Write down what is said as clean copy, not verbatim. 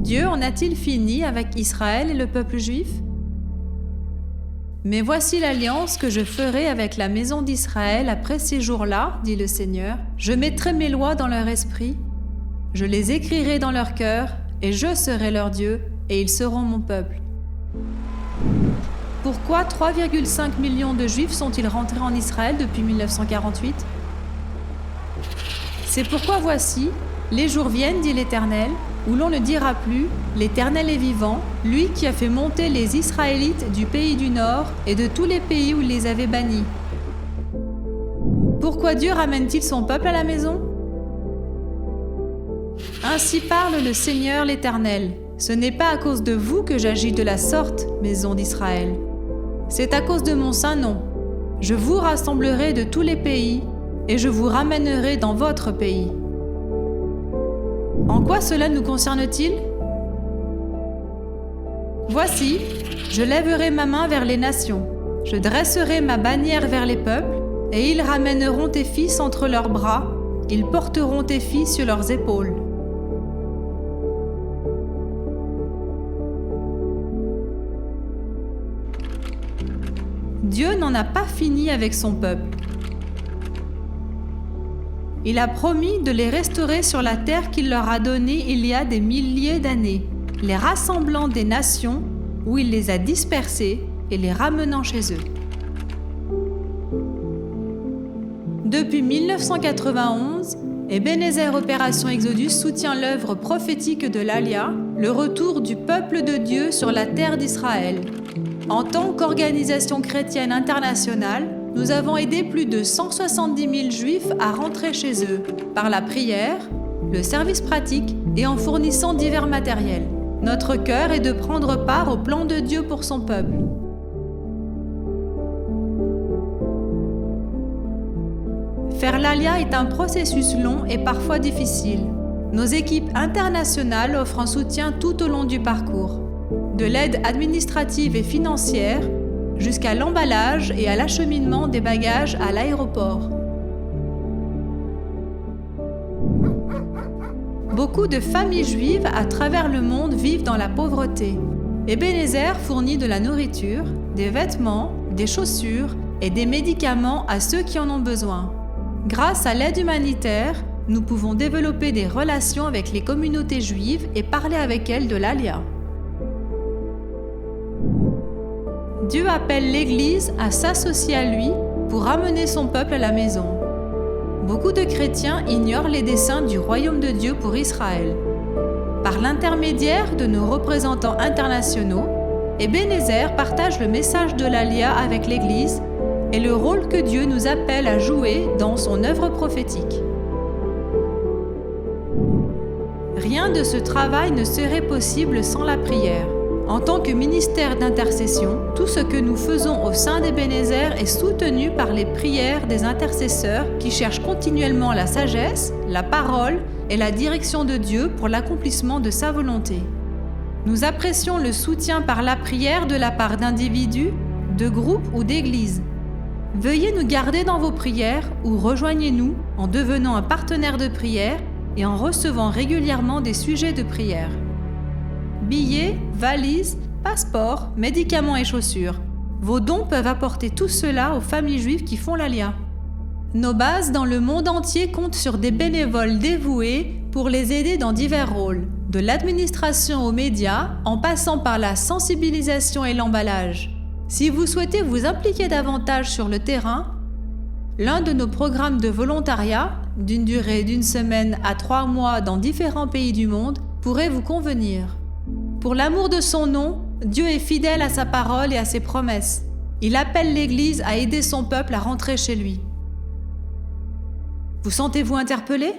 Dieu en a-t-il fini avec Israël et le peuple juif? Mais voici l'alliance que je ferai avec la maison d'Israël après ces jours-là, dit le Seigneur. Je mettrai mes lois dans leur esprit, je les écrirai dans leur cœur, et je serai leur Dieu, et ils seront mon peuple. Pourquoi 3,5 millions de Juifs sont-ils rentrés en Israël depuis 1948? C'est pourquoi voici, les jours viennent, dit l'Éternel, où l'on ne dira plus « L'Éternel est vivant, lui qui a fait monter les Israélites du pays du Nord et de tous les pays où il les avait bannis. » Pourquoi Dieu ramène-t-il son peuple à la maison? Ainsi parle le Seigneur l'Éternel. Ce n'est pas à cause de vous que j'agis de la sorte, maison d'Israël. C'est à cause de mon saint nom. Je vous rassemblerai de tous les pays et je vous ramènerai dans votre pays. En quoi cela nous concerne-t-il? Voici, je lèverai ma main vers les nations, je dresserai ma bannière vers les peuples, et ils ramèneront tes fils entre leurs bras, ils porteront tes filles sur leurs épaules. Dieu n'en a pas fini avec son peuple. Il a promis de les restaurer sur la terre qu'il leur a donnée il y a des milliers d'années, les rassemblant des nations où il les a dispersés et les ramenant chez eux. Depuis 1991, Ebenezer Opération Exodus soutient l'œuvre prophétique de l'Alia, le retour du peuple de Dieu sur la terre d'Israël. En tant qu'organisation chrétienne internationale, nous avons aidé plus de 170 000 Juifs à rentrer chez eux, par la prière, le service pratique et en fournissant divers matériels. Notre cœur est de prendre part au plan de Dieu pour son peuple. Faire l'Alia est un processus long et parfois difficile. Nos équipes internationales offrent un soutien tout au long du parcours, de l'aide administrative et financière jusqu'à l'emballage et à l'acheminement des bagages à l'aéroport. Beaucoup de familles juives à travers le monde vivent dans la pauvreté. Ebenezer fournit de la nourriture, des vêtements, des chaussures et des médicaments à ceux qui en ont besoin. Grâce à l'aide humanitaire, nous pouvons développer des relations avec les communautés juives et parler avec elles de l'Alia. Dieu appelle l'Église à s'associer à lui pour ramener son peuple à la maison. Beaucoup de chrétiens ignorent les desseins du royaume de Dieu pour Israël. Par l'intermédiaire de nos représentants internationaux, Ebenezer partage le message de l'Alia avec l'Église et le rôle que Dieu nous appelle à jouer dans son œuvre prophétique. Rien de ce travail ne serait possible sans la prière. En tant que ministère d'intercession, tout ce que nous faisons au sein d'Ebenezer est soutenu par les prières des intercesseurs qui cherchent continuellement la sagesse, la parole et la direction de Dieu pour l'accomplissement de sa volonté. Nous apprécions le soutien par la prière de la part d'individus, de groupes ou d'églises. Veuillez nous garder dans vos prières ou rejoignez-nous en devenant un partenaire de prière et en recevant régulièrement des sujets de prière. Billets, valises, passeports, médicaments et chaussures. Vos dons peuvent apporter tout cela aux familles juives qui font l'Alia. Nos bases dans le monde entier comptent sur des bénévoles dévoués pour les aider dans divers rôles, de l'administration aux médias, en passant par la sensibilisation et l'emballage. Si vous souhaitez vous impliquer davantage sur le terrain, l'un de nos programmes de volontariat, d'une durée d'1 semaine à 3 mois dans différents pays du monde, pourrait vous convenir. Pour l'amour de son nom, Dieu est fidèle à sa parole et à ses promesses. Il appelle l'Église à aider son peuple à rentrer chez lui. Vous sentez-vous interpellé ?